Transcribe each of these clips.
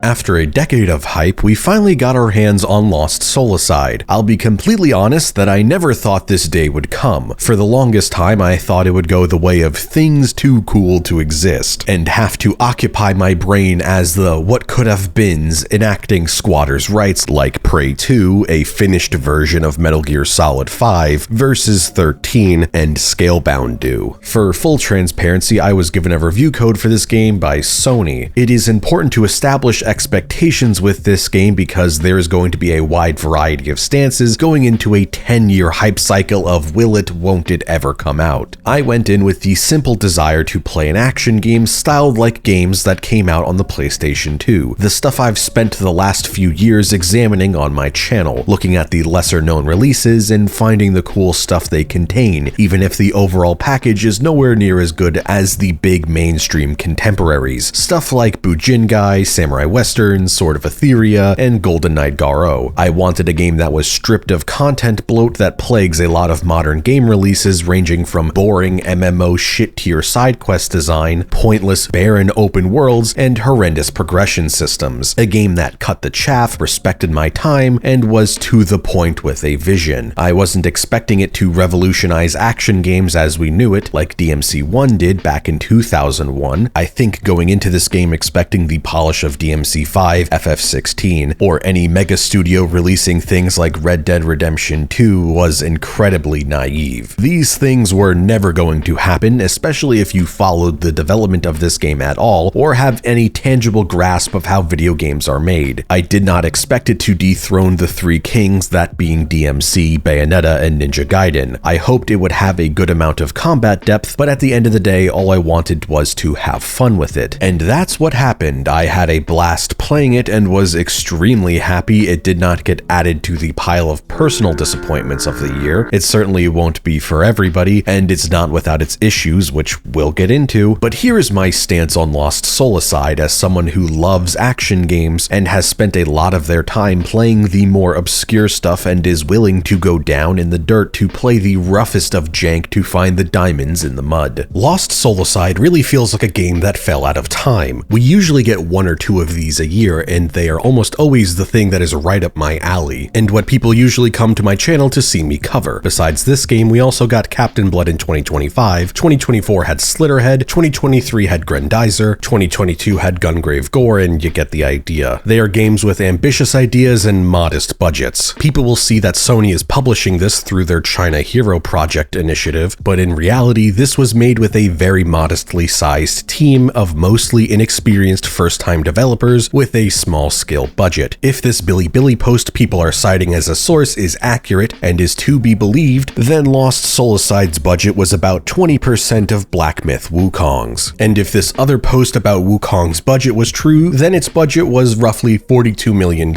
After a decade of hype, we finally got our hands on Lost Soulside. I'll be completely honest that I never thought this day would come. For the longest time, I thought it would go the way of things too cool to exist, and have to occupy my brain as the what could have beens enacting squatters' rights like Prey 2, a finished version of Metal Gear Solid 5, Versus 13, and Scalebound do. For full transparency, I was given a review code for this game by Sony. It is important to establish expectations with this game because there is going to be a wide variety of stances going into a 10-year hype cycle of will it, won't it ever come out. I went in with the simple desire to play an action game styled like games that came out on the PlayStation 2, the stuff I've spent the last few years examining on my channel, looking at the lesser known releases and finding the cool stuff they contain, even if the overall package is nowhere near as good as the big mainstream contemporaries, stuff like Bujingai, Samurai Western, Sword of Etheria, and Golden Knight Garo. I wanted a game that was stripped of content bloat that plagues a lot of modern game releases, ranging from boring MMO shit-tier side quest design, pointless barren open worlds, and horrendous progression systems. A game that cut the chaff, respected my time, and was to the point with a vision. I wasn't expecting it to revolutionize action games as we knew it, like DMC1 did back in 2001. I think going into this game expecting the polish of DMC5, FF16, or any mega studio releasing things like Red Dead Redemption 2 was incredibly naive. These things were never going to happen, especially if you followed the development of this game at all, or have any tangible grasp of how video games are made. I did not expect it to dethrone the three kings, that being DMC, Bayonetta, and Ninja Gaiden. I hoped it would have a good amount of combat depth, but at the end of the day, all I wanted was to have fun with it. And that's what happened. I had a blast playing it and was extremely happy it did not get added to the pile of personal disappointments of the year. It certainly won't be for everybody, and it's not without its issues, which we'll get into, but here is my stance on Lost Soulside as someone who loves action games and has spent a lot of their time playing the more obscure stuff and is willing to go down in the dirt to play the roughest of jank to find the diamonds in the mud. Lost Soulside really feels like a game that fell out of time. We usually get one or two of these a year, and they are almost always the thing that is right up my alley, and what people usually come to my channel to see me cover. Besides this game, we also got Captain Blood in 2025, 2024 had Slitterhead, 2023 had Grendizer, 2022 had Gungrave Gore, and you get the idea. They are games with ambitious ideas and modest budgets. People will see that Sony is publishing this through their China Hero Project initiative, but in reality, this was made with a very modestly sized team of mostly inexperienced first-time developers with a small-scale budget. If this Bilibili post people are citing as a source is accurate and is to be believed, then Lost Soulside's budget was about 20% of Black Myth Wukong's. And if this other post about Wukong's budget was true, then its budget was roughly $42 million,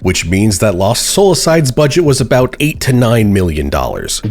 which means that Lost Soulside's budget was about $8 to $9 million,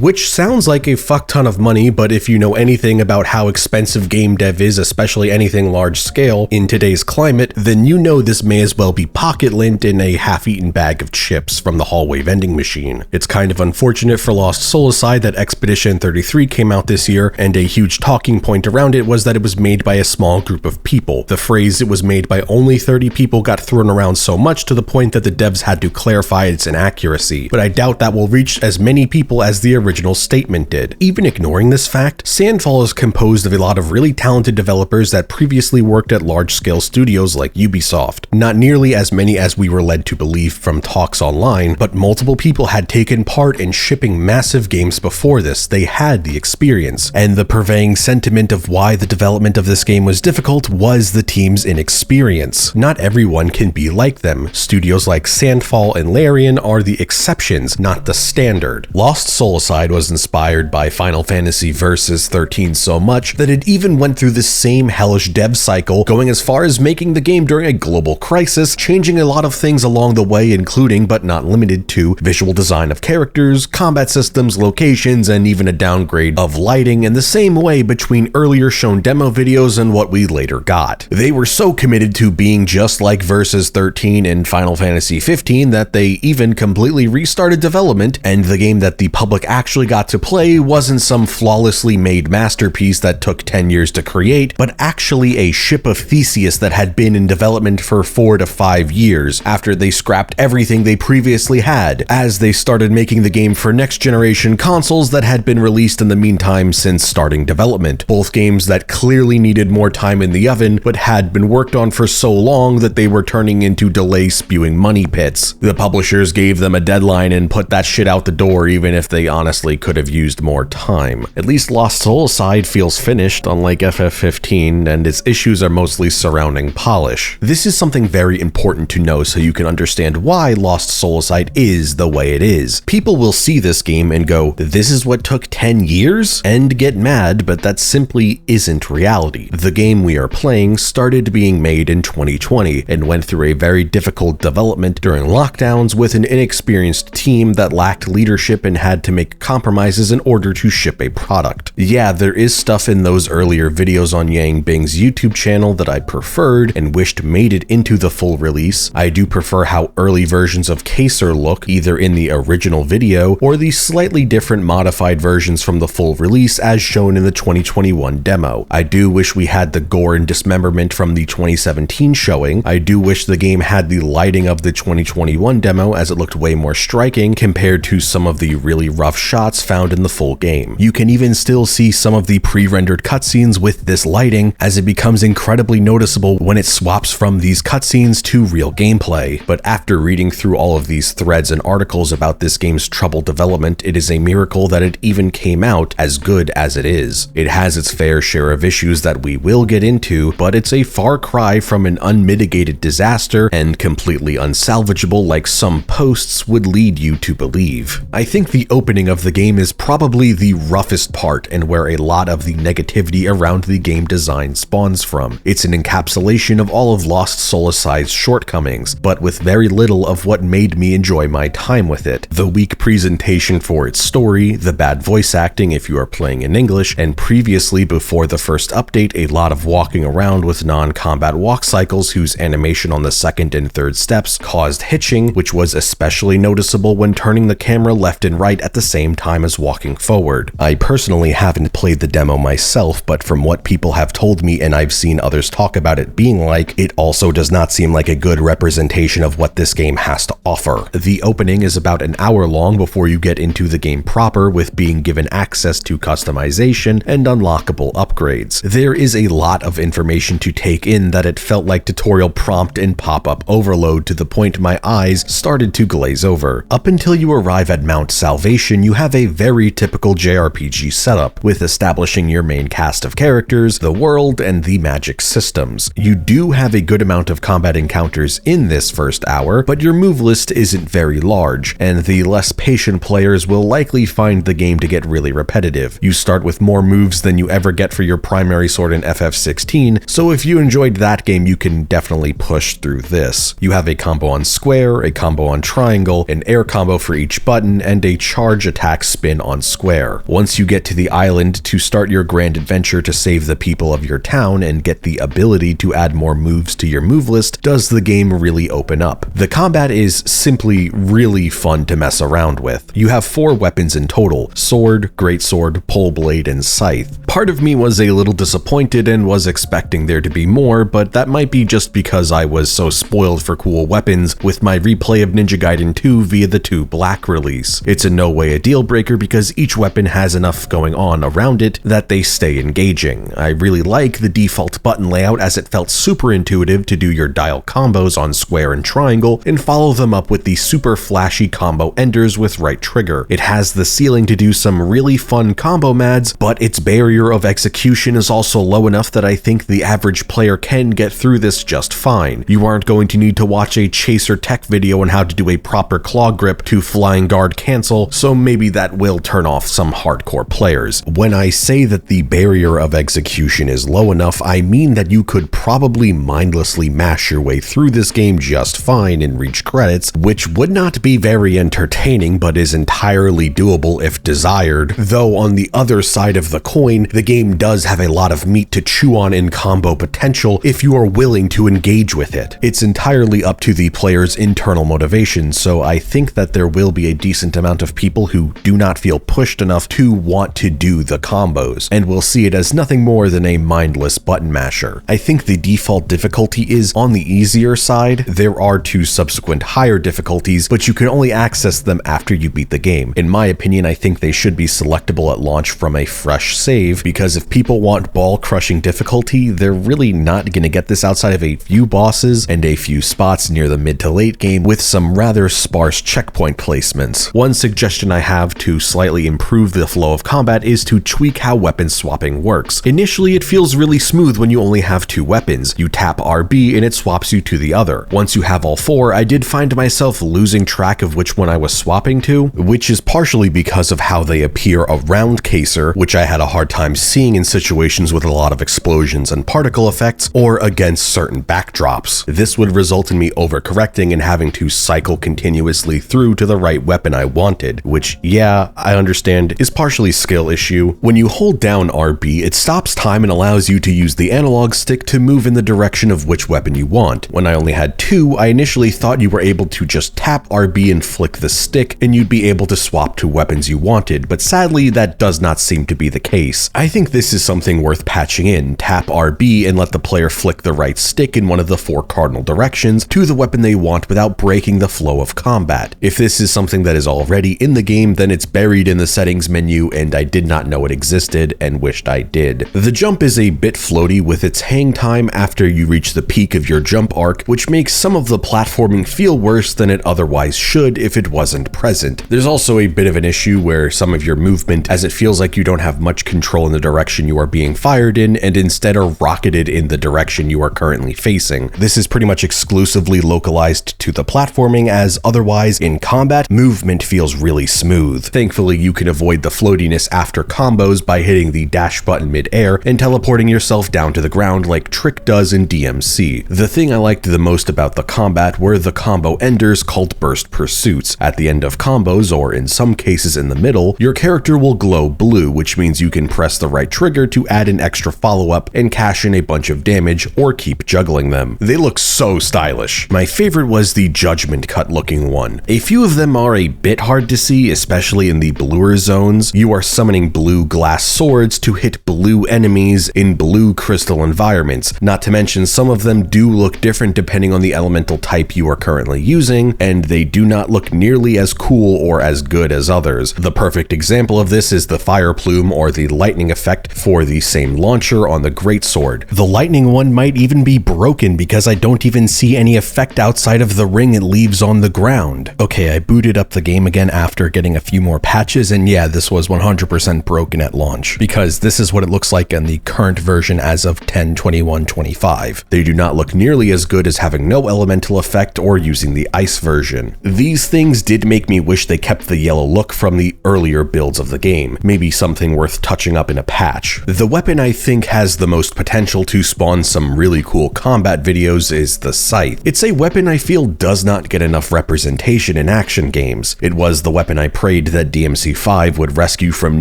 which sounds like a fuck ton of money, but if you know anything about how expensive game dev is, especially anything large scale, in today's climate, then you know this may as well be pocket lint in a half-eaten bag of chips from the hallway vending machine. It's kind of unfortunate for Lost Soulside that Expedition 33 came out this year, and a huge talking point around it was that it was made by a small group of people. The phrase "it was made by only 30 people" got thrown around so much to the point that the devs had to clarify its inaccuracy, but I doubt that will reach as many people as the original statement did. Even ignoring this fact, Sandfall is composed of a lot of really talented developers that previously worked at large-scale studios like Ubisoft. Not nearly as many as we were led to believe from talks online, but multiple people had taken part in shipping massive games before this. They had the experience, and the purveying sentiment of why the development of this game was difficult was the team's inexperience. Not everyone can be like them. Studios like Sandfall and Larian are the exceptions, not the standard. Lost Soulside was inspired by Final Fantasy Versus 13 so much that it even went through the same hellish dev cycle, going as far as making the game during a global crisis, changing a lot of things along the way, including but not limited to visual design of characters, combat systems, locations, and even a downgrade of lighting in the same way between earlier shown demo videos and what we later got. They were so committed to being just like Versus 13 and Final Fantasy 15 that they even completely restarted development, and the game that the public actually got to play wasn't some flawlessly made masterpiece that took 10 years to create, but actually a ship of Theseus that had been in development for 4 to 5 years after they scrapped everything they previously had, as they started making the game for next-generation consoles that had been released in the meantime since starting development, both games that clearly needed more time in the oven but had been worked on for so long that they were turning into delay-spewing money pits. The publishers gave them a deadline and put that shit out the door even if they honestly could have used more time. At least Lost Soulside feels finished, unlike FF15, and its issues are mostly surrounding polish. This is something very important to know so you can understand why Lost Soulside is the way it is. People will see this game and go, "This is what took 10 years?" and get mad, but that simply isn't reality. The game we are playing started being made in 2020 and went through a very difficult development during lockdowns with an inexperienced team that lacked leadership and had to make compromises in order to ship a product. Yeah, there is stuff in those earlier videos on Yang Bing's YouTube channel that I preferred and wished made it into the full release. I do prefer how early versions of Caser look, either in the original video or the slightly different modified versions from the full release as shown in the 2021 demo. I do wish we had the gore and dismemberment from the 2017 showing. I do wish the game had the lighting of the 2021 demo, as it looked way more striking compared to some of the really rough shots found in the full game. You can even still see some of the pre-rendered cutscenes with this lighting, as it becomes incredibly noticeable when it swaps from these cutscenes to real gameplay. But after reading through all of these threads and articles about this game's troubled development, it is a miracle that it even came out as good as it is. It has its fair share of issues that we will get into, but it's a far cry from an unmitigated disaster and completely unsalvageable like some posts would lead you to believe. I think the opening of the game is probably the roughest part and where a lot of the negativity around the game design spawns from. It's an encapsulation of all of Lost Soulside's shortcomings, but with very little of what made me enjoy my time with it. The weak presentation for its story, the bad voice acting if you are playing in English, and previously before the first update, a lot of walking around with non-combat walk cycles whose animation on the second and third steps caused hitching, which was especially noticeable when turning the camera left and right at the same time as walking forward. I personally haven't played the demo myself, but from what people have told me and I've seen others talk about it being like, it also does not seem like a good representation of what this game has to offer. The opening is about an hour long before you get into the game proper, with being given access to customization and unlockable upgrades. There is a lot of information to take in that it felt like tutorial prompt and pop-up overload to the point my eyes started to glaze over. Up until you arrive at Mount Salvation, you have a very typical JRPG setup, with establishing your main cast of characters, the world, and the magic systems. You do have a good amount of combat encounters in this first hour, but your move list isn't very large, and the less patient players will likely find the game to get really repetitive. You start with more moves than you ever get for your primary sword in FF16, so if you enjoyed that game, you can definitely push through this. You have a combo on square, a combo on triangle, an air combo for each button, and a charge attack spin on square. Once you get to the island to start your grand adventure to save the people of your town and get the ability to add more moves to your move list, does the game really open up. The combat is simply really fun to mess around with. You have 4 weapons in total: sword, greatsword, pole blade, and scythe. Part of me was a little disappointed and was expecting there to be more, but that might be just because I was so spoiled for cool weapons with my replay of Ninja Gaiden 2 via the 2 Black release. It's in no way a deal breaker because each weapon has enough going on around it that they stay engaging. I really like the default button layout, as it felt super intuitive to do your dial combos on square and triangle and follow them up with the super flashy combo enders with right trigger. It has the ceiling to do some really fun combo mads, but its barrier of execution is also low enough that I think the average player can get through this just fine. You aren't going to need to watch a chaser tech video on how to do a proper claw grip to flying guard cancel, so maybe that will turn off some hardcore players. When I say that the barrier of execution is low enough, I mean that you could probably mindlessly mash your way through this game just fine and reach credits, which would not be very entertaining but is entirely doable if desired. Though on the other side of the coin, the game does have a lot of meat to chew on in combo potential if you are willing to engage with it. It's entirely up to the player's internal motivation, so I think that there will be a decent amount of people who do not feel pushed enough to want to do the combos, and will see it as nothing more than a mindless button masher. I think the default difficulty difficulty is on the easier side. There are 2 subsequent higher difficulties, but you can only access them after you beat the game. In my opinion, I think they should be selectable at launch from a fresh save, because if people want ball-crushing difficulty, they're really not going to get this outside of a few bosses and a few spots near the mid to late game with some rather sparse checkpoint placements. One suggestion I have to slightly improve the flow of combat is to tweak how weapon swapping works. Initially, it feels really smooth when you only have 2 weapons. You tap RB and it swaps you to the other. Once you have all 4, I did find myself losing track of which one I was swapping to, which is partially because of how they appear around Caesar, which I had a hard time seeing in situations with a lot of explosions and particle effects, or against certain backdrops. This would result in me overcorrecting and having to cycle continuously through to the right weapon I wanted, which, yeah, I understand is partially skill issue. When you hold down RB, it stops time and allows you to use the analog stick to move in the direction of which weapon you want. When I only had 2, I initially thought you were able to just tap RB and flick the stick and you'd be able to swap to weapons you wanted, but sadly that does not seem to be the case. I think this is something worth patching in. Tap RB and let the player flick the right stick in one of the 4 cardinal directions to the weapon they want without breaking the flow of combat. If this is something that is already in the game, then it's buried in the settings menu and I did not know it existed and wished I did. The jump is a bit floaty with its hang time after you reach the peak of your jump arc, which makes some of the platforming feel worse than it otherwise should if it wasn't present. There's also a bit of an issue where some of your movement, as it feels like you don't have much control in the direction you are being fired in and instead are rocketed in the direction you are currently facing. This is pretty much exclusively localized to the platforming, as otherwise in combat, movement feels really smooth. Thankfully, you can avoid the floatiness after combos by hitting the dash button mid-air and teleporting yourself down to the ground like Trick does in DMC. The thing I liked the most about the combat were the combo enders called burst pursuits. At the end of combos, or in some cases in the middle, your character will glow blue, which means you can press the right trigger to add an extra follow-up and cash in a bunch of damage or keep juggling them. They look so stylish. My favorite was the Judgment Cut looking one. A few of them are a bit hard to see, especially in the bluer zones. You are summoning blue glass swords to hit blue enemies in blue crystal environments. Not to mention, some of them do look different depending on the elemental type you are currently using, and they do not look nearly as cool or as good as others. The perfect example of this is the fire plume or the lightning effect for the same launcher on the greatsword. The lightning one might even be broken because I don't even see any effect outside of the ring it leaves on the ground. Okay, I booted up the game again after getting a few more patches, and yeah, this was 100% broken at launch, because this is what it looks like in the current version as of 10/21/25. They do not look nearly as good as having no elemental effect or using the ice version. These things did make me wish they kept the yellow look from the earlier builds of the game, maybe something worth touching up in a patch. The weapon I think has the most potential to spawn some really cool combat videos is the Scythe. It's a weapon I feel does not get enough representation in action games. It was the weapon I prayed that DMC5 would rescue from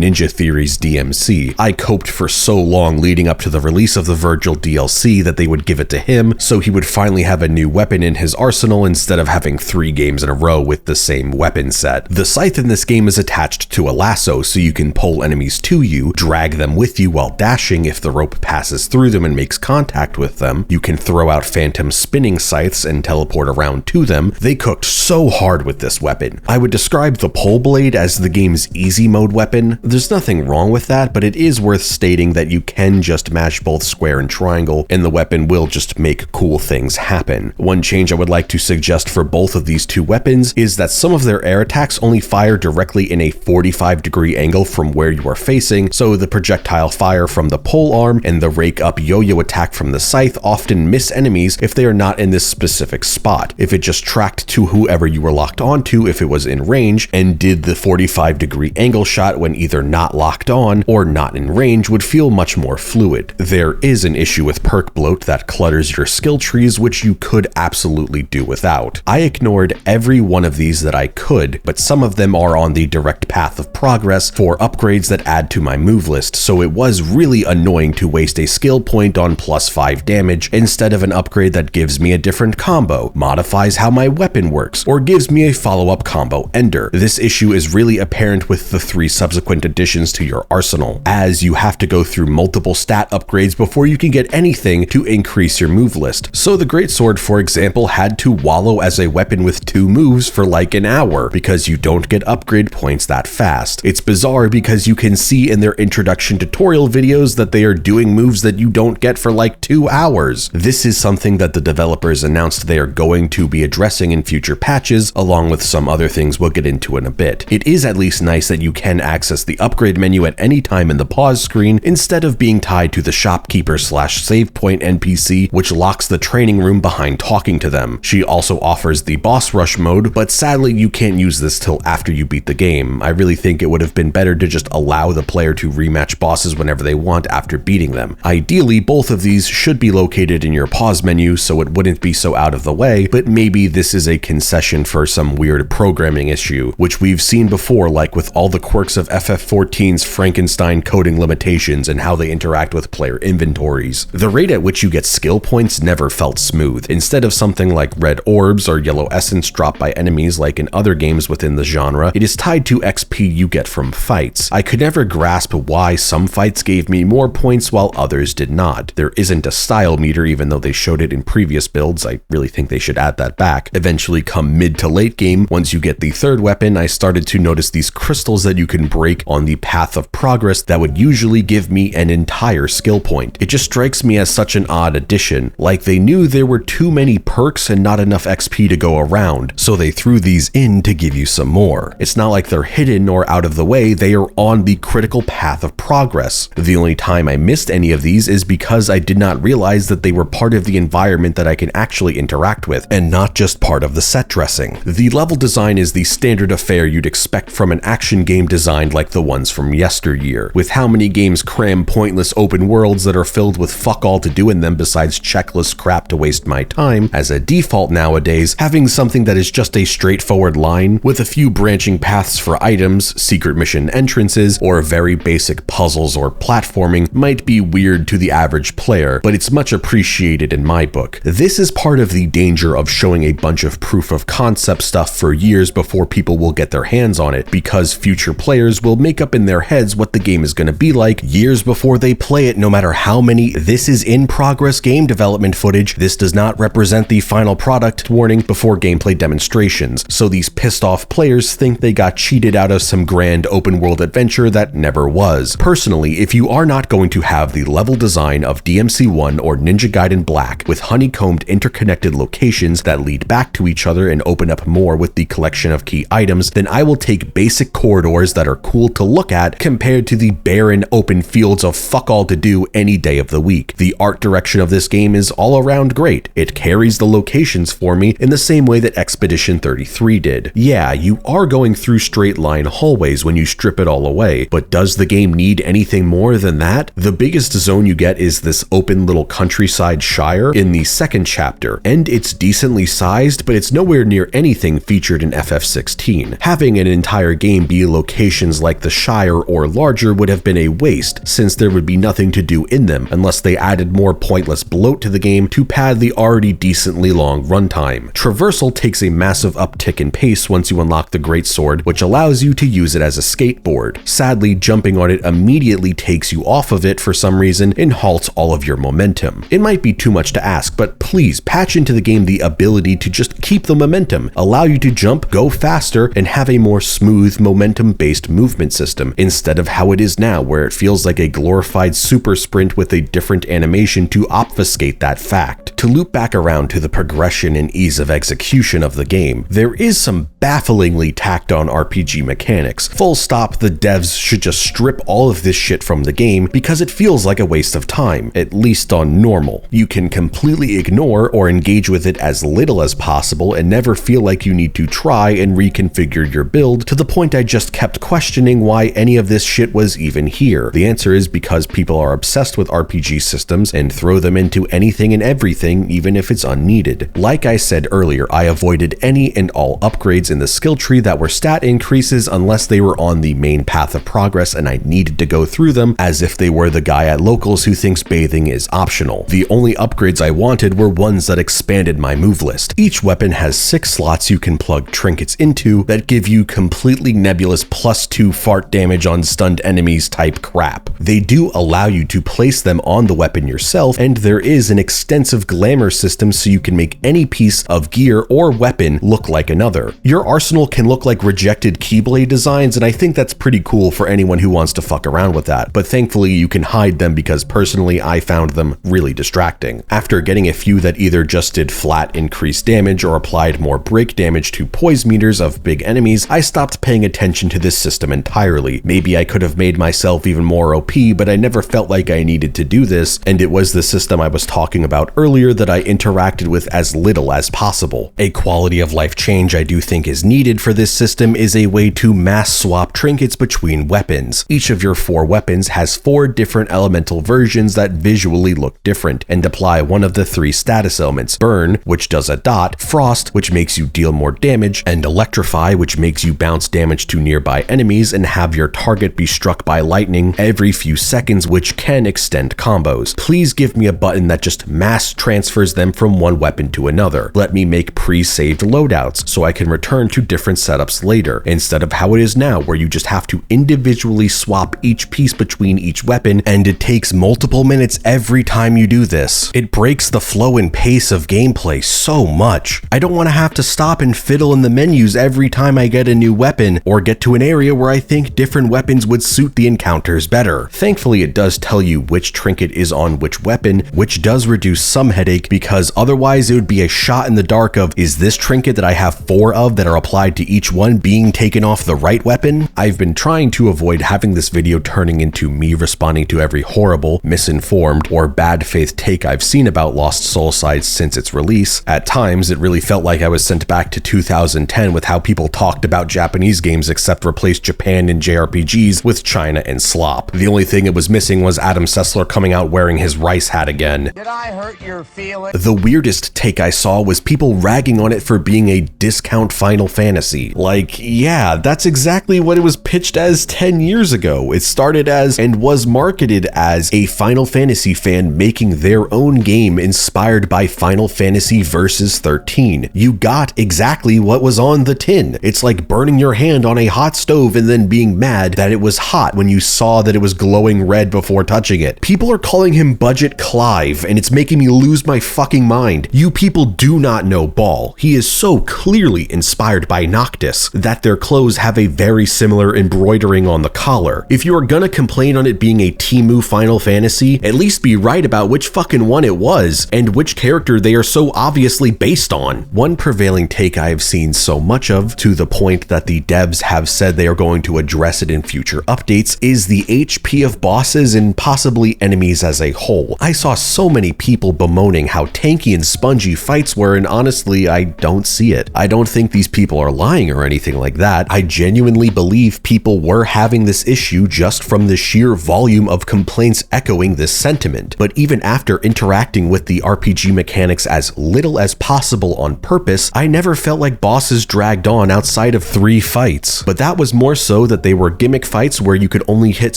Ninja Theory's DMC. I coped for so long leading up to the release of the Virgil DLC that they would give it to him so he would finally have a new weapon in his arsenal instead of having 3 games in a row with the same weapon set. The Scythe in this game is attached to a lasso so you can pull enemies to you, drag them with you while dashing if the rope passes through them and makes contact with them. You can throw out phantom spinning scythes and teleport around to them. They cooked so hard with this weapon. I would describe the pole blade as the game's easy mode weapon. There's nothing wrong with that, but it is worth stating that you can just mash both square and triangle and the weapon will just make cool things happen. One change I would like to suggest for both of these 2 weapons is that some of their air attacks only fire directly in a 45-degree angle from where you are facing, so the projectile fire from the pole arm and the rake up yo-yo attack from the scythe often miss enemies if they are not in this specific spot. If it just tracked to whoever you were locked onto if it was in range, and did the 45-degree angle shot when either not locked on or not in range, would feel much more fluid. There is an issue with perk bloat that clutters your skill trees, which you could absolutely do without. I ignored every one of these that I could, but some of them are on the direct path of progress for upgrades that add to my move list, so it was really annoying to waste a skill point on +5 damage instead of an upgrade that gives me a different combo, modifies how my weapon works, or gives me a follow-up combo ender. This issue is really apparent with the 3 subsequent additions to your arsenal, as you have to go through multiple stat upgrades before you can get anything to increase your move list. So the greatsword, for example, had to wallow as a weapon with 2 moves for like an hour, because you don't get upgrade points that fast. It's bizarre because you can see in their introduction tutorial videos that they are doing moves that you don't get for like 2 hours. This is something that the developers announced they are going to be addressing in future patches, along with some other things we'll get into in a bit. It is at least nice that you can access the upgrade menu at any time in the pause screen instead of being tied to the shopkeeper/save point NPC, which locks the training room behind talking to them. She also offers the boss rush mode, but sadly you can't use this till after you beat the game. I really think it would have been better to just allow the player to rematch bosses whenever they want after beating them. Ideally, both of these should be located in your pause menu so it wouldn't be so out of the way, but maybe this is a concession for some weird programming issue, which we've seen before, like with all the quirks of FF14's Frankenstein coding limitations and how they interact with player inventories. The rate at which you get skill points never felt smooth. Instead of something like red orbs or yellow essence dropped by enemies like in other games within the genre, it is tied to XP you get from fights. I could never grasp why some fights gave me more points while others did not. There isn't a style meter, even though they showed it in previous builds. I really think they should add that back. Eventually, come mid to late game, once you get the third weapon, I started to notice these crystals that you can break on the path of progress that would usually give me an entire skill point. It just strikes me as such an odd addition, like they knew there were too many perks and not enough XP to go around, so they threw these in to give you some more. It's not like they're hidden or out of the way, they are on the critical path of progress. The only time I missed any of these is because I did not realize that they were part of the environment that I can actually interact with, and not just part of the set dressing. The level design is the standard affair you'd expect from an action game designed like the ones from yesteryear. With how many games cram pointless open worlds that are filled with fuck all to do in them besides checklist crap to waste my time, as a default nowadays, having something that is just a straightforward line with a few branching paths for items, secret mission entrances, or very basic puzzles or platforming might be weird to the average player, but it's much appreciated in my book. This is part of the danger of showing a bunch of proof of concept stuff for years before people will get their hands on it, because future players will make up in their heads what the game is going to be like years before they play it, no matter how many "this is in progress game development footage, this does not represent the final product" warning before gameplay demonstrations. So these pissed off players think they got cheated out of some grand open world adventure that never was. Personally, if you are not going to have the level design of DMC1 or Ninja Gaiden Black with honeycombed interconnected locations that lead back to each other and open up more with the collection of key items, then I will take basic corridors that are cool to look at compared to the barren open fields of fuck all to do any day of the week. The art direction of this game is all around great. It carries the locations for me in the same way that Expedition 33 did. Yeah, you are going through straight line hallways when you strip it all away, but does the game need anything more than that? The biggest zone you get is this open little countryside shire in the second chapter, and it's decently sized, but it's nowhere near anything featured in FF16. Having an entire game be locations like the Shire or larger would have been a waste, since there would be nothing to do in them unless they added more pointless bloat to the game to pad the already decently long runtime. Traversal takes a massive uptick in pace once you unlock the greatsword, which allows you to use it as a skateboard. Sadly, jumping on it immediately takes you off of it for some reason and halts all of your momentum. It might be too much to ask, but please patch into the game the ability to just keep the momentum, allow you to jump, go faster, and have a more smooth momentum-based movement system, instead of how it is now where it feels like a glorified super sprint with a different animation to obfuscate that fact. To loop back around to the progression and ease of execution of the game, there is some bafflingly tacked on RPG mechanics. Full stop, the devs should just strip all of this shit from the game because it feels like a waste of time, at least on normal. You can completely ignore or engage with it as little as possible and never feel like you need to try and reconfigure your build, to the point I just kept questioning why any of this shit was even here. The answer is because people are obsessed with RPG systems and throw them into anything and everything, even if it's unneeded. Like I said earlier, I avoided any and all upgrades in the skill tree that were stat increases unless they were on the main path of progress and I needed to go through them, as if they were the guy at locals who thinks bathing is optional. The only upgrades I wanted were ones that expanded my move list. Each weapon has 6 slots you can plug trinkets into that give you completely nebulous +2 fart damage on stunned enemies type crap. They do allow you to place them on the weapon yourself, and there is is an extensive glamour system so you can make any piece of gear or weapon look like another. Your arsenal can look like rejected Keyblade designs, and I think that's pretty cool for anyone who wants to fuck around with that, but thankfully you can hide them because personally I found them really distracting. After getting a few that either just did flat increased damage or applied more break damage to poise meters of big enemies, I stopped paying attention to this system entirely. Maybe I could have made myself even more OP, but I never felt like I needed to do this, and it was the system I was talking about earlier that I interacted with as little as possible. A quality of life change I do think is needed for this system is a way to mass swap trinkets between weapons. Each of your 4 weapons has 4 different elemental versions that visually look different and apply one of the 3 status elements: burn, which does a dot, frost, which makes you deal more damage, and electrify, which makes you bounce damage to nearby enemies and have your target be struck by lightning every few seconds, which can extend combos. Please give me a button that just mass transfers them from one weapon to another. Let me make pre-saved loadouts so I can return to different setups later, instead of how it is now where you just have to individually swap each piece between each weapon, and it takes multiple minutes every time you do this. It breaks the flow and pace of gameplay so much. I don't want to have to stop and fiddle in the menus every time I get a new weapon or get to an area where I think different weapons would suit the encounters better. Thankfully, it does tell you which trinket is on which weapon, which does reduce some headache, because otherwise it would be a shot in the dark of, is this trinket that I have 4 of that are applied to each one being taken off the right weapon? I've been trying to avoid having this video turning into me responding to every horrible, misinformed, or bad faith take I've seen about Lost Soulside since its release. At times, it really felt like I was sent back to 2010 with how people talked about Japanese games except replaced Japan and JRPGs with China and slop. The only thing it was missing was Adam Sessler coming out wearing his rice hat again. Did I hurt your feelings? The weirdest take I saw was people ragging on it for being a discount Final Fantasy. Like, yeah, that's exactly what it was pitched as 10 years ago. It started as and was marketed as a Final Fantasy fan making their own game inspired by Final Fantasy Versus 13. You got exactly what was on the tin. It's like burning your hand on a hot stove and then being mad that it was hot when you saw that it was glowing red before touching it. People are calling him Budget Clive, and it's making me lose my fucking mind. You people do not know Ball. He is so clearly inspired by Noctis that their clothes have a very similar embroidering on the collar. If you are gonna complain on it being a Temu Final Fantasy, at least be right about which fucking one it was and which character they are so obviously based on. One prevailing take I have seen so much of, to the point that the devs have said they are going to address it in future updates, is the HP of bosses and possibly enemies as a whole. I saw so many people bemoaning how tanky and spongy fights were, and honestly, I don't see it. I don't think these people are lying or anything like that. I genuinely believe people were having this issue just from the sheer volume of complaints echoing this sentiment. But even after interacting with the RPG mechanics as little as possible on purpose, I never felt like bosses dragged on outside of 3 fights. But that was more so that they were gimmick fights where you could only hit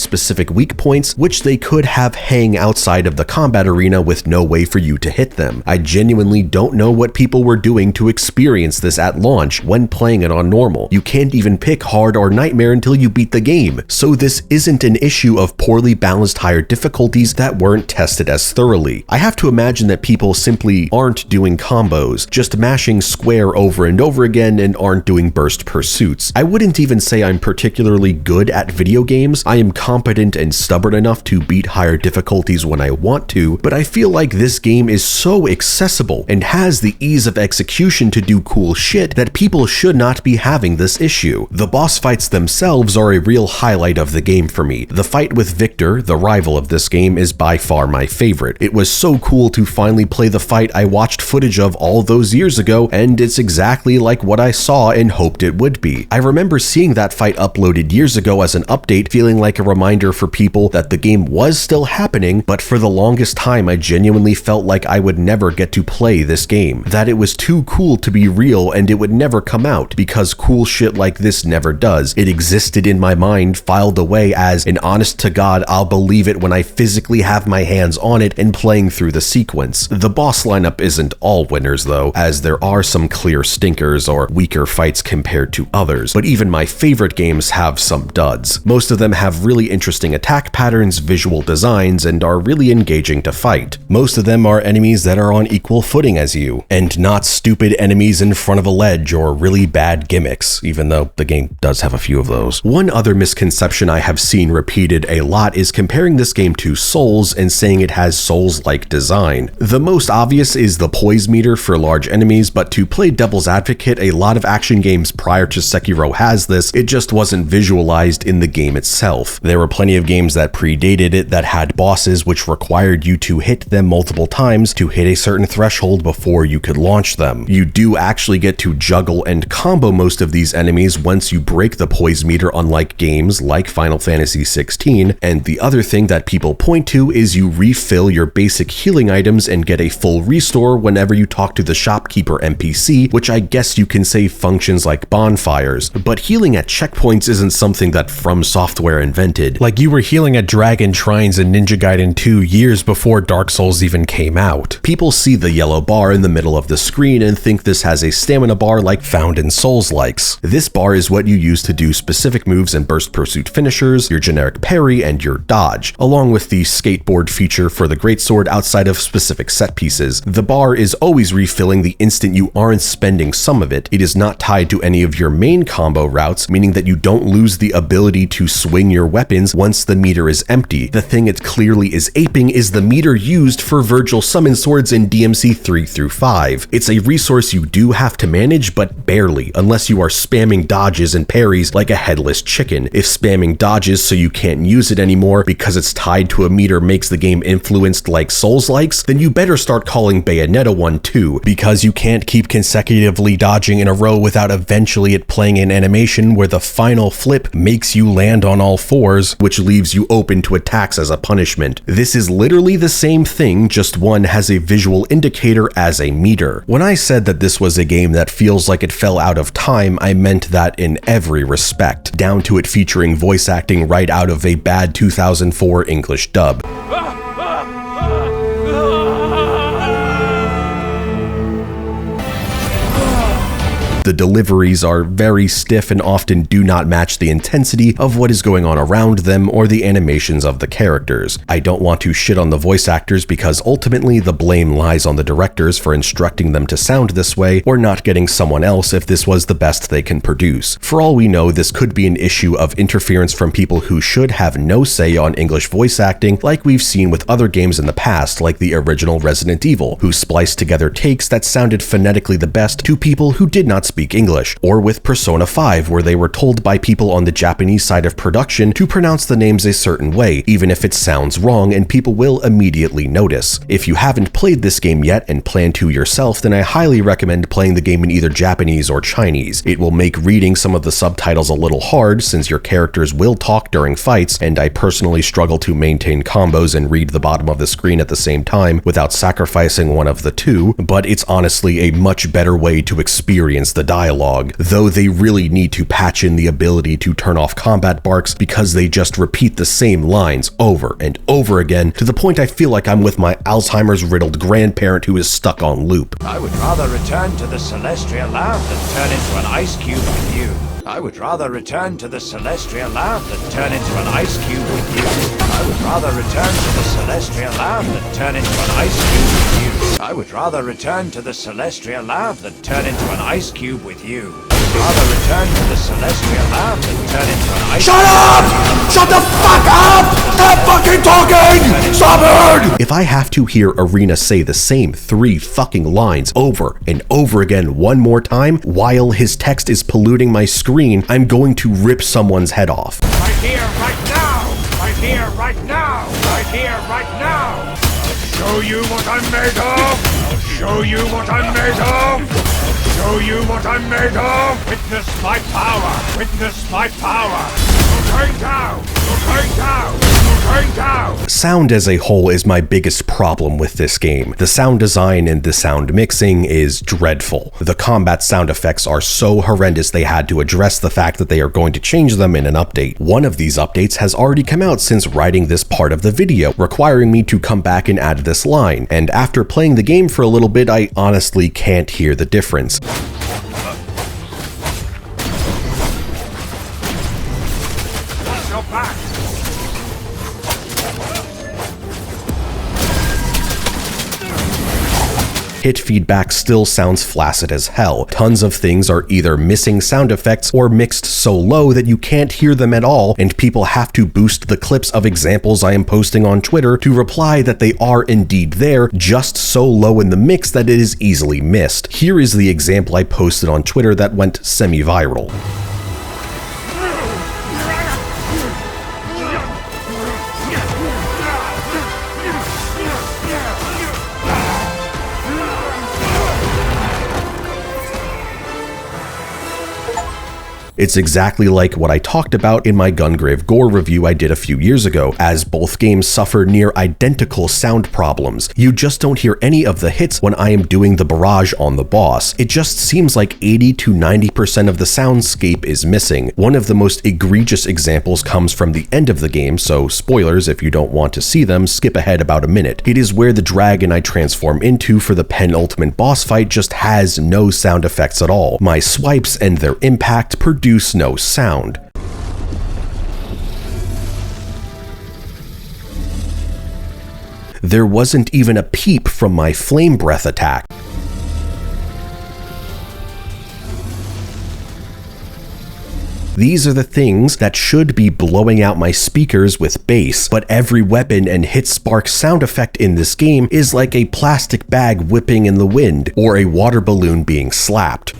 specific weak points, which they could have hang outside of the combat arena with no way for you to hit them. I genuinely don't know what people were doing to experience this at launch when playing it on normal. You can't even pick hard or nightmare until you beat the game. So this isn't an issue of poorly balanced higher difficulties that weren't tested as thoroughly. I have to imagine that people simply aren't doing combos, just mashing square over and over again, and aren't doing burst pursuits. I wouldn't even say I'm particularly good at video games. I am competent and stubborn enough to beat higher difficulties when I want to, but I feel like this game is so accessible and has the ease of execution to do cool shit that people should not be having this issue. The boss fights themselves are a real highlight of the game for me. The fight with Victor, the rival of this game, is by far my favorite. It was so cool to finally play the fight I watched footage of all those years ago, and it's exactly like what I saw and hoped it would be. I remember seeing that fight uploaded years ago as an update, feeling like a reminder for people that the game was still happening, but for the longest time I genuinely felt like I would never get to play this game, that it was too cool to be real and it would never come out, because cool shit like this never does. It existed in my mind, filed away as an honest to God, I'll believe it when I physically have my hands on it and playing through the sequence. The boss lineup isn't all winners though, as there are some clear stinkers or weaker fights compared to others, but even my favorite games have some duds. Most of them have really interesting attack patterns, visual designs, and are really engaging to fight. except most of them are enemies that are on equal footing as you, and not stupid enemies in front of a ledge or really bad gimmicks, even though the game does have a few of those. One other misconception I have seen repeated a lot is comparing this game to Souls and saying it has Souls-like design. The most obvious is the poise meter for large enemies, but to play devil's advocate, a lot of action games prior to Sekiro has this, it just wasn't visualized in the game itself. There were plenty of games that predated it that had bosses which required you to hit them multiple times to hit a certain threshold before you could launch them. You do actually get to juggle and combo most of these enemies once you break the poise meter, unlike games like Final Fantasy XVI, and the other thing that people point to is you refill your basic healing items and get a full restore whenever you talk to the shopkeeper NPC, which I guess you can say functions like bonfires, but healing at checkpoints isn't something that From Software invented. Like, you were healing at Dragon Shrines in Ninja Gaiden 2 years before Dark Souls even came out. People see the yellow bar in the middle of the screen and think this has a stamina bar like found in Souls-likes. This bar is what you use to do specific moves and burst pursuit finishers, your generic parry, and your dodge, along with the skateboard feature for the greatsword outside of specific set pieces. The bar is always refilling the instant you aren't spending some of it. It is not tied to any of your main combo routes, meaning that you don't lose the ability to swing your weapons once the meter is empty. The thing it clearly is aping is the meter used for Virgil summon swords in DMC 3 through 5. It's a resource you do have to manage, but barely, unless you are spamming dodges and parries like a headless chicken. If spamming dodges so you can't use it anymore because it's tied to a meter makes the game influenced like Souls-likes, then you better start calling Bayonetta one too, because you can't keep consecutively dodging in a row without eventually it playing an animation where the final flip makes you land on all fours, which leaves you open to attacks as a punishment. This is literally the same thing, just one has a visual indicator as a meter. When I said that this was a game that feels like it fell out of time, I meant that in every respect, down to it featuring voice acting right out of a bad 2004 English dub. The deliveries are very stiff and often do not match the intensity of what is going on around them or the animations of the characters. I don't want to shit on the voice actors because ultimately the blame lies on the directors for instructing them to sound this way or not getting someone else if this was the best they can produce. For all we know, this could be an issue of interference from people who should have no say on English voice acting, like we've seen with other games in the past, like the original Resident Evil, who spliced together takes that sounded phonetically the best to people who did not speak English, or with Persona 5, where they were told by people on the Japanese side of production to pronounce the names a certain way, even if it sounds wrong, and people will immediately notice. If you haven't played this game yet and plan to yourself, then I highly recommend playing the game in either Japanese or Chinese. It will make reading some of the subtitles a little hard since your characters will talk during fights, and I personally struggle to maintain combos and read the bottom of the screen at the same time without sacrificing one of the two, but it's honestly a much better way to experience the dialogue, though they really need to patch in the ability to turn off combat barks because they just repeat the same lines over and over again to the point I feel like I'm with my Alzheimer's riddled grandparent who is stuck on loop. I would rather return to the Celestial Land than turn into an ice cube with you. I would rather return to the Celestial Land than turn into an ice cube with you. I would rather return to the Celestial Land than turn into an ice cube with you. I would rather return to the Celestial Land than turn into an ice cube with you. I would rather return to the Celestial Land than turn into an ice Shut up! Shut the fuck up! Stop fucking talking! Stop it! If I have to hear Arena say the same 3 fucking lines over and over again one more time while his text is polluting my screen, I'm going to rip someone's head off. Right here, right now! Right here, right now! Right here, right now! I'll show you what I'm made of! I'll show you what I'm made of! Show you what I'm made of! Witness my power! Witness my power! You're going down! You're going down! You're going down! Sound as a whole is my biggest problem with this game. The sound design and the sound mixing is dreadful. The combat sound effects are so horrendous they had to address the fact that they are going to change them in an update. One of these updates has already come out since writing this part of the video, requiring me to come back and add this line, and after playing the game for a little bit, I honestly can't hear the difference. hit feedback still sounds flaccid as hell. Tons of things are either missing sound effects or mixed so low that you can't hear them at all, and people have to boost the clips of examples I am posting on Twitter to reply that they are indeed there, just so low in the mix that it is easily missed. Here is the example I posted on Twitter that went semi-viral. It's exactly like what I talked about in my Gungrave Gore review I did a few years ago, as both games suffer near identical sound problems. You just don't hear any of the hits when I am doing the barrage on the boss. It just seems like 80 to 90% of the soundscape is missing. One of the most egregious examples comes from the end of the game, so spoilers if you don't want to see them, skip ahead about a minute. It is where the dragon I transform into for the penultimate boss fight just has no sound effects at all. My swipes and their impact produce no sound. There wasn't even a peep from my flame breath attack. These are the things that should be blowing out my speakers with bass, but every weapon and hit spark sound effect in this game is like a plastic bag whipping in the wind or a water balloon being slapped.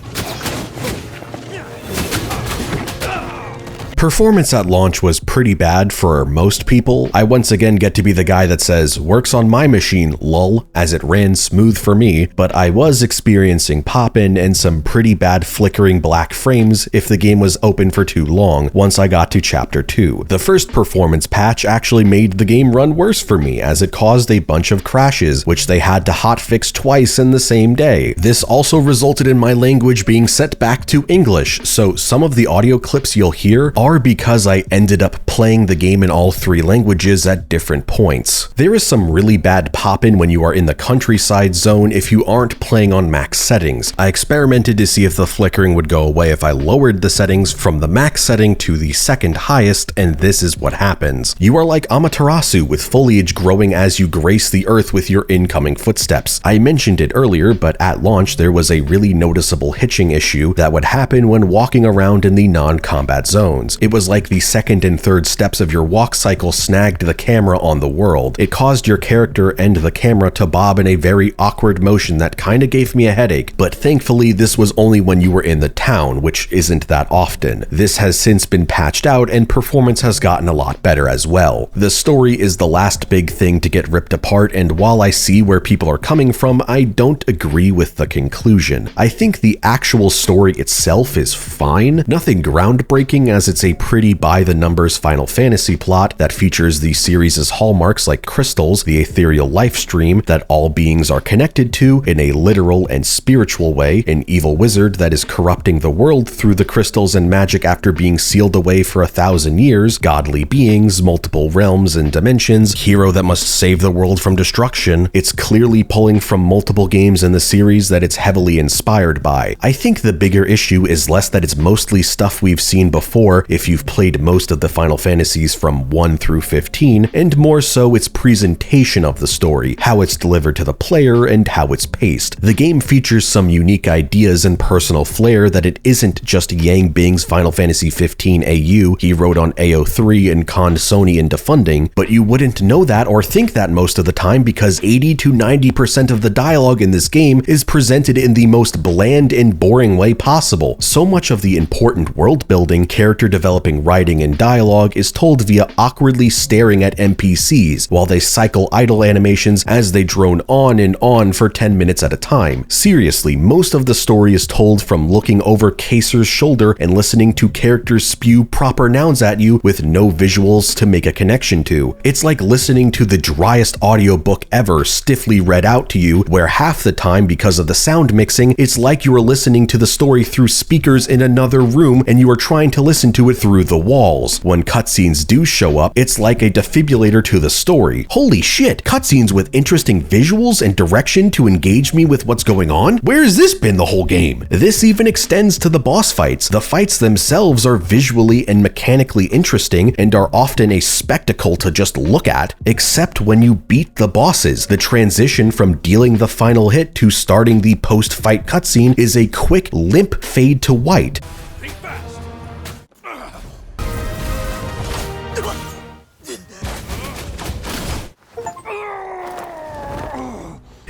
Performance at launch was pretty bad for most people. I once again get to be the guy that says, works on my machine, lol, as it ran smooth for me, but I was experiencing pop-in and some pretty bad flickering black frames if the game was open for too long once I got to Chapter 2. The first performance patch actually made the game run worse for me as it caused a bunch of crashes, which they had to hotfix twice in the same day. This also resulted in my language being set back to English, so some of the audio clips you'll hear are because I ended up playing the game in all 3 languages at different points. There is some really bad pop-in when you are in the countryside zone if you aren't playing on max settings. I experimented to see if the flickering would go away if I lowered the settings from the max setting to the second highest, and this is what happens. You are like Amaterasu with foliage growing as you grace the earth with your incoming footsteps. I mentioned it earlier, but at launch there was a really noticeable hitching issue that would happen when walking around in the non-combat zones. It was like the second and third steps of your walk cycle snagged the camera on the world. It caused your character and the camera to bob in a very awkward motion that kinda gave me a headache, but thankfully this was only when you were in the town, which isn't that often. This has since been patched out and performance has gotten a lot better as well. The story is the last big thing to get ripped apart, and while I see where people are coming from, I don't agree with the conclusion. I think the actual story itself is fine, nothing groundbreaking as it's a pretty by-the-numbers Final Fantasy plot that features the series' hallmarks like crystals, the ethereal life stream that all beings are connected to in a literal and spiritual way, an evil wizard that is corrupting the world through the crystals and magic after being sealed away for 1,000 years, godly beings, multiple realms and dimensions, hero that must save the world from destruction. It's clearly pulling from multiple games in the series that it's heavily inspired by. I think the bigger issue is less that it's mostly stuff we've seen before if you've played most of the Final Fantasies from 1 through 15, and more so its presentation of the story, how it's delivered to the player, and how it's paced. The game features some unique ideas and personal flair that it isn't just Yang Bing's Final Fantasy 15 AU he wrote on AO3 and conned Sony into funding, but you wouldn't know that or think that most of the time because 80 to 90% of the dialogue in this game is presented in the most bland and boring way possible. So much of the important world building, character developing writing and dialogue is told via awkwardly staring at NPCs while they cycle idle animations as they drone on and on for 10 minutes at a time. Seriously, most of the story is told from looking over Caser's shoulder and listening to characters spew proper nouns at you with no visuals to make a connection to. It's like listening to the driest audiobook ever stiffly read out to you, where half the time because of the sound mixing, it's like you are listening to the story through speakers in another room and you are trying to listen to it through the walls. When cutscenes do show up, it's like a defibrillator to the story. Holy shit, cutscenes with interesting visuals and direction to engage me with what's going on? Where has this been the whole game? This even extends to the boss fights. The fights themselves are visually and mechanically interesting and are often a spectacle to just look at, except when you beat the bosses. The transition from dealing the final hit to starting the post-fight cutscene is a quick, limp fade to white.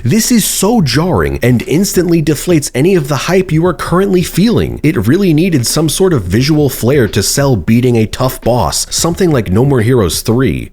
This is so jarring and instantly deflates any of the hype you are currently feeling. It really needed some sort of visual flair to sell beating a tough boss, something like No More Heroes 3.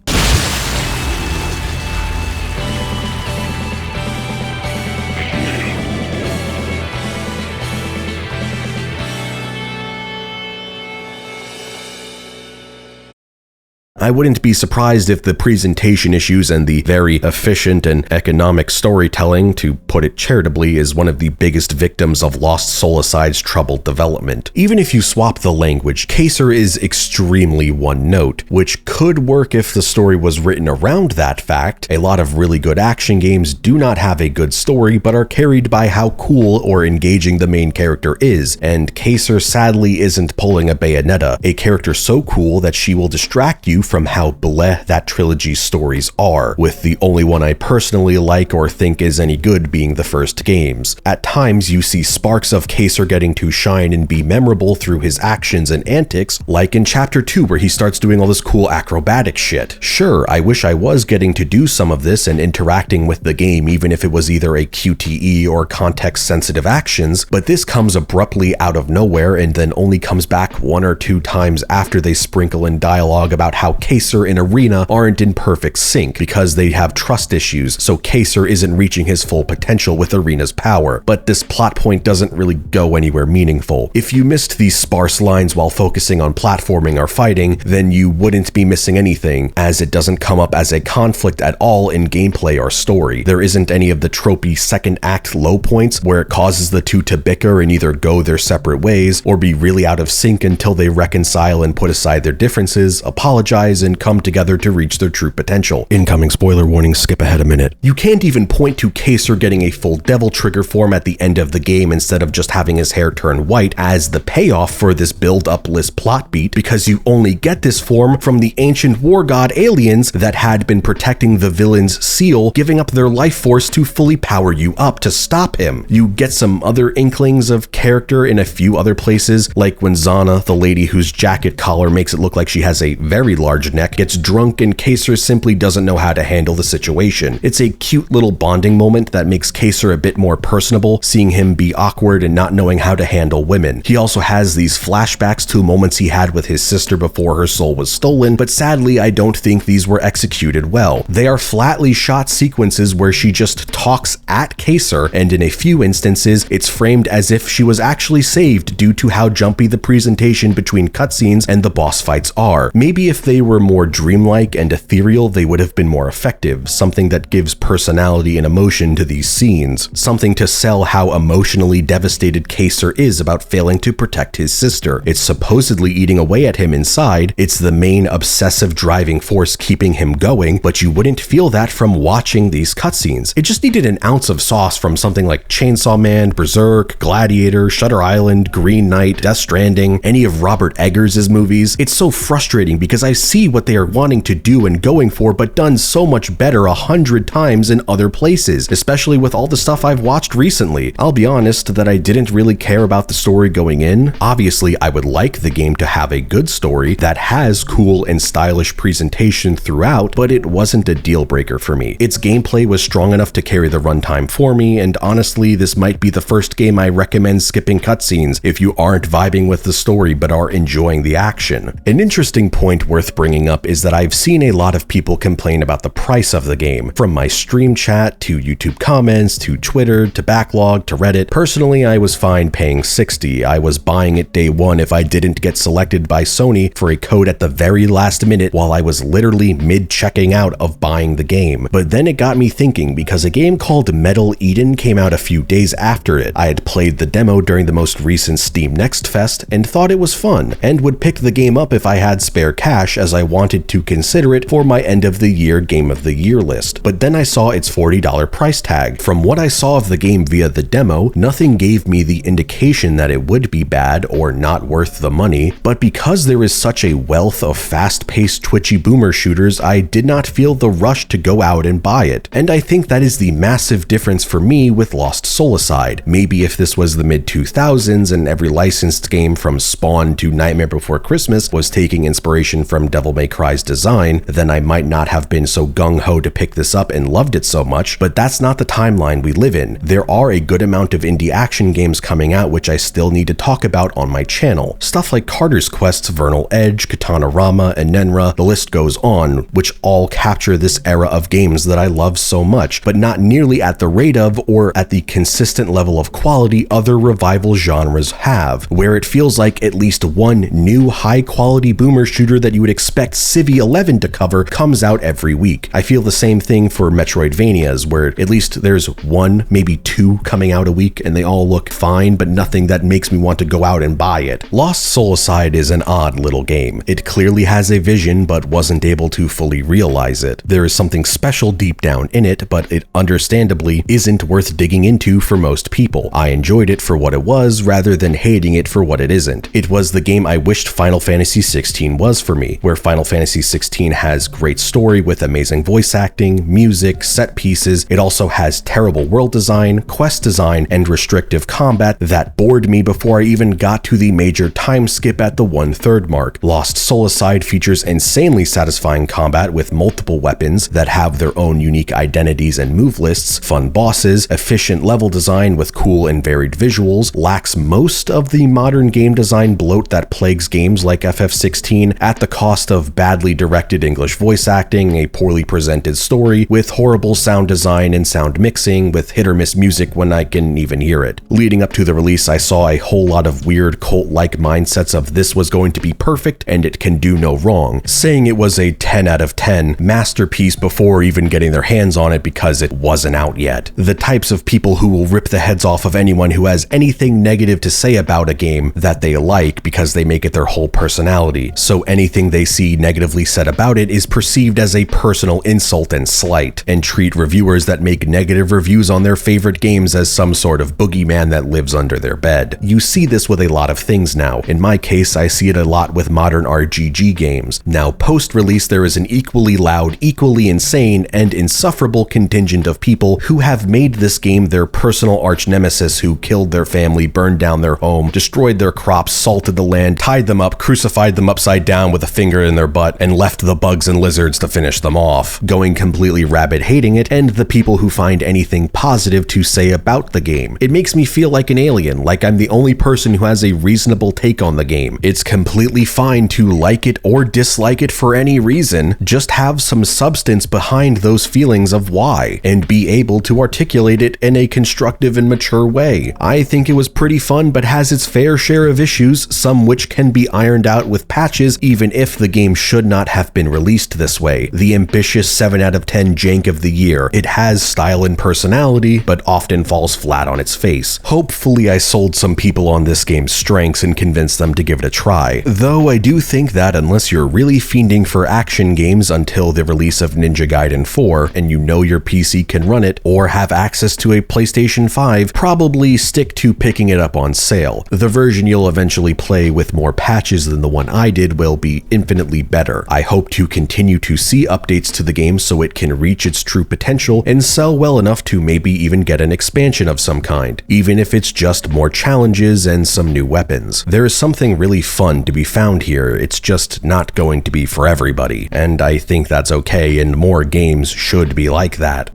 I wouldn't be surprised if the presentation issues and the very efficient and economic storytelling, to put it charitably, is one of the biggest victims of Lost Solicide's troubled development. Even if you swap the language, Kaser is extremely one-note, which could work if the story was written around that fact. A lot of really good action games do not have a good story, but are carried by how cool or engaging the main character is, and Kaser sadly isn't pulling a Bayonetta, a character so cool that she will distract you from how bleh that trilogy's stories are, with the only one I personally like or think is any good being the first games. At times, you see sparks of Kaser getting to shine and be memorable through his actions and antics, like in Chapter 2 where he starts doing all this cool acrobatic shit. Sure, I wish I was getting to do some of this and interacting with the game even if it was either a QTE or context-sensitive actions, but this comes abruptly out of nowhere and then only comes back 1 or 2 times after they sprinkle in dialogue about how Kaser and Arena aren't in perfect sync because they have trust issues, so Kaser isn't reaching his full potential with Arena's power. But this plot point doesn't really go anywhere meaningful. If you missed these sparse lines while focusing on platforming or fighting, then you wouldn't be missing anything, as it doesn't come up as a conflict at all in gameplay or story. There isn't any of the tropey second act low points where it causes the two to bicker and either go their separate ways or be really out of sync until they reconcile and put aside their differences, apologize, and come together to reach their true potential. Incoming spoiler warning, skip ahead a minute. You can't even point to Kaser getting a full devil trigger form at the end of the game instead of just having his hair turn white as the payoff for this build-up list plot beat, because you only get this form from the ancient war god aliens that had been protecting the villain's seal, giving up their life force to fully power you up to stop him. You get some other inklings of character in a few other places, like when Zana, the lady whose jacket collar makes it look like she has a very large neck, gets drunk and Kaser simply doesn't know how to handle the situation. It's a cute little bonding moment that makes Kaser a bit more personable, seeing him be awkward and not knowing how to handle women. He also has these flashbacks to moments he had with his sister before her soul was stolen, but sadly I don't think these were executed well. They are flatly shot sequences where she just talks at Kaser, and in a few instances it's framed as if she was actually saved due to how jumpy the presentation between cutscenes and the boss fights are. Maybe if they were more dreamlike and ethereal, they would have been more effective, something that gives personality and emotion to these scenes, something to sell how emotionally devastated Kaser is about failing to protect his sister. It's supposedly eating away at him inside, it's the main obsessive driving force keeping him going, but you wouldn't feel that from watching these cutscenes. It just needed an ounce of sauce from something like Chainsaw Man, Berserk, Gladiator, Shutter Island, Green Knight, Death Stranding, any of Robert Eggers' movies. It's so frustrating because I see what they are wanting to do and going for, but done so much better 100 times in other places, especially with all the stuff I've watched recently. I'll be honest that I didn't really care about the story going in. Obviously, I would like the game to have a good story that has cool and stylish presentation throughout, but it wasn't a deal breaker for me. Its gameplay was strong enough to carry the runtime for me, and honestly, this might be the first game I recommend skipping cutscenes if you aren't vibing with the story but are enjoying the action. An interesting point worth bringing bringing up is that I've seen a lot of people complain about the price of the game, from my stream chat to YouTube comments to Twitter to backlog to Reddit. Personally, I was fine paying $60. I was buying it day one if I didn't get selected by Sony for a code at the very last minute while I was literally mid-checking out of buying the game. But then it got me thinking, because a game called Metal Eden came out a few days after it. I had played the demo during the most recent Steam Next Fest and thought it was fun, and would pick the game up if I had spare cash, as I wanted to consider it for my end of the year Game of the Year list. But then I saw its $40 price tag. From what I saw of the game via the demo, nothing gave me the indication that it would be bad or not worth the money, but because there is such a wealth of fast-paced twitchy boomer shooters, I did not feel the rush to go out and buy it. And I think that is the massive difference for me with Lost Soulside. Maybe if this was the mid-2000s and every licensed game from Spawn to Nightmare Before Christmas was taking inspiration from Devil May Cry's design, then I might not have been so gung-ho to pick this up and loved it so much, but that's not the timeline we live in. There are a good amount of indie action games coming out which I still need to talk about on my channel. Stuff like Carter's Quest's Vernal Edge, Katanarama, and Nenra, the list goes on, which all capture this era of games that I love so much, but not nearly at the rate of or at the consistent level of quality other revival genres have, where it feels like at least one new high-quality boomer shooter that you would expect Cvit 11 to cover comes out every week. I feel the same thing for Metroidvanias, where at least there's one, maybe two coming out a week, and they all look fine, but nothing that makes me want to go out and buy it. Lost Soulside is an odd little game. It clearly has a vision, but wasn't able to fully realize it. There is something special deep down in it, but it understandably isn't worth digging into for most people. I enjoyed it for what it was, rather than hating it for what it isn't. It was the game I wished Final Fantasy XVI was for me, where Final Fantasy XVI has great story with amazing voice acting, music, set pieces. It also has terrible world design, quest design, and restrictive combat that bored me before I even got to the major time skip at the 1/3 mark. Lost Soulside features insanely satisfying combat with multiple weapons that have their own unique identities and move lists, fun bosses, efficient level design with cool and varied visuals, lacks most of the modern game design bloat that plagues games like FF16 at the cost of badly directed English voice acting, a poorly presented story with horrible sound design and sound mixing with hit or miss music when I can even hear it. Leading up to the release, I saw a whole lot of weird cult-like mindsets of this was going to be perfect and it can do no wrong, saying it was a 10 out of 10 masterpiece before even getting their hands on it because it wasn't out yet. The types of people who will rip the heads off of anyone who has anything negative to say about a game that they like because they make it their whole personality. So anything they see negatively said about it is perceived as a personal insult and slight, and treat reviewers that make negative reviews on their favorite games as some sort of boogeyman that lives under their bed. You see this with a lot of things now. In my case, I see it a lot with modern RPG games. Now, post-release, there is an equally loud, equally insane, and insufferable contingent of people who have made this game their personal arch nemesis, who killed their family, burned down their home, destroyed their crops, salted the land, tied them up, crucified them upside down with a finger in their butt, and left the bugs and lizards to finish them off, going completely rabid hating it, and the people who find anything positive to say about the game. It makes me feel like an alien, like I'm the only person who has a reasonable take on the game. It's completely fine to like it or dislike it for any reason, just have some substance behind those feelings of why, and be able to articulate it in a constructive and mature way. I think it was pretty fun, but has its fair share of issues, some which can be ironed out with patches even if the game should not have been released this way. The ambitious 7 out of 10 jank of the year. It has style and personality, but often falls flat on its face. Hopefully I sold some people on this game's strengths and convinced them to give it a try, though I do think that unless you're really fiending for action games until the release of Ninja Gaiden 4 and you know your PC can run it or have access to a PlayStation 5, probably stick to picking it up on sale. The version you'll eventually play with more patches than the one I did will be infinitely better. I hope to continue to see updates to the game so it can reach its true potential and sell well enough to maybe even get an expansion of some kind, even if it's just more challenges and some new weapons. There is something really fun to be found here, it's just not going to be for everybody, and I think that's okay, and more games should be like that.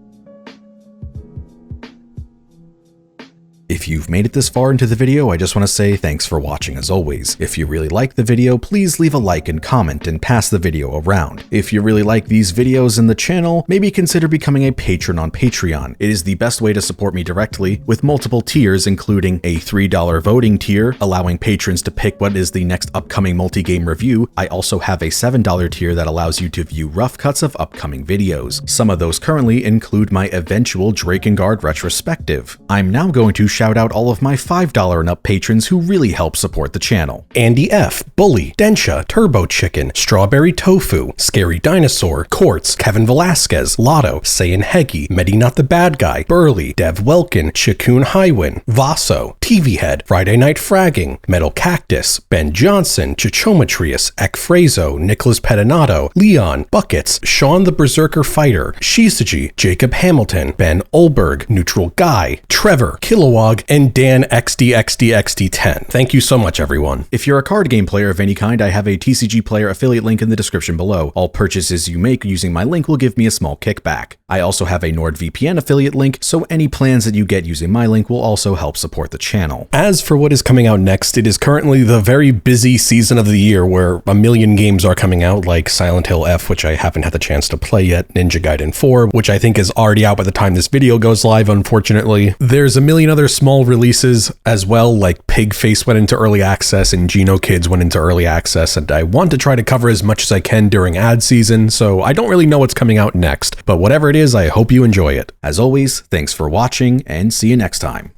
If you've made it this far into the video, I just want to say thanks for watching as always. If you really like the video, please leave a like and comment and pass the video around. If you really like these videos and the channel, maybe consider becoming a patron on Patreon. It is the best way to support me directly, with multiple tiers including a $3 voting tier, allowing patrons to pick what is the next upcoming multi-game review. I also have a $7 tier that allows you to view rough cuts of upcoming videos. Some of those currently include my eventual Drakengard retrospective. I'm now going to shout out all of my $5 and up patrons who really help support the channel. Andy F, Bully, Densha, Turbo Chicken, Strawberry Tofu, Scary Dinosaur, Quartz, Kevin Velasquez, Lotto, Saiyan Heggy, Medi Not the Bad Guy, Burley, Dev Welkin, Chikun Highwin, Vaso, TV Head, Friday Night Fragging, Metal Cactus, Ben Johnson, Chichometrius, Ekfrazo, Nicholas Pedinato, Leon, Buckets, Sean the Berserker Fighter, Shizuji, Jacob Hamilton, Ben Olberg, Neutral Guy, Trevor, Kilowog, and Dan XDXDXD10. Thank you so much, everyone. If you're a card game player of any kind, I have a TCG Player affiliate link in the description below. All purchases you make using my link will give me a small kickback. I also have a NordVPN affiliate link, so any plans that you get using my link will also help support the channel. As for what is coming out next, it is currently the very busy season of the year where a million games are coming out, like Silent Hill F, which I haven't had the chance to play yet, Ninja Gaiden 4, which I think is already out by the time this video goes live, unfortunately. There's a million other small releases as well, like Pigface went into early access and Geno Kids went into early access, and I want to try to cover as much as I can during ad season, so I don't really know what's coming out next, but whatever it is, I hope you enjoy it. As always, thanks for watching, and see you next time.